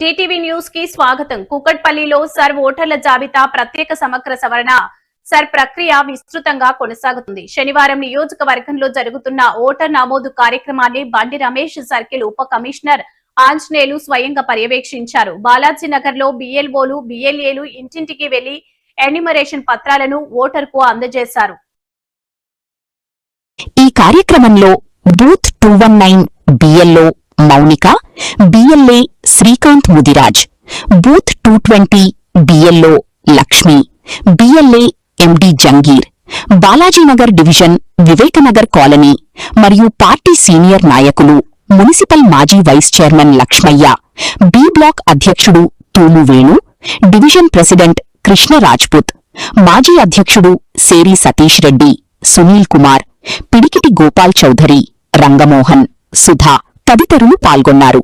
DTV news కి స్వాగతం. కూకట్పల్లిలో సర్ ఓటర్ల జాబితా ప్రత్యేక సమగ్ర సవరణ సర్ ప్రక్రియ విస్తృతంగా కొనసాగుతుంది. శనివారం నియోజకవర్గంలో జరుగుతున్న ఓటర్ నమోదు కార్యక్రమాన్ని బండి రమేష్ సర్కిల్ ఉప కమిషనర్ ఆంజనేయులు స్వయంగా పర్యవేక్షించారు. బాలాజీనగర్ లో బిఎల్ఓలు బిఎల్ఏలు ఇంటింటికి వెళ్లి ఎన్యూమరేషన్ పత్రాలను ఓటర్కు అందజేశారు. ఈ కార్యక్రమంలో booth 219 BLO Mounika, BLA Srikanth Mudiraj, booth 220 BLO Lakshmi, BLA MD Jangir, Balajinagar division Vivekanagar colony మరియు పార్టీ సీనియర్ నాయకులు, మున్సిపల్ మాజీ vice chairman Lakshmaiah, B block అధ్యక్షుడు తూము వేణు, డివిజన్ ప్రెసిడెంట్ కృష్ణ రాజ్పుత్, మాజీ అధ్యక్షుడు సేరి సతీష్ రెడ్డి, సునీల్ కుమార్, పిడికిటి గోపాల్ చౌధరి, రంగమోహన్, సుధా తదితరులు పాల్గొన్నారు.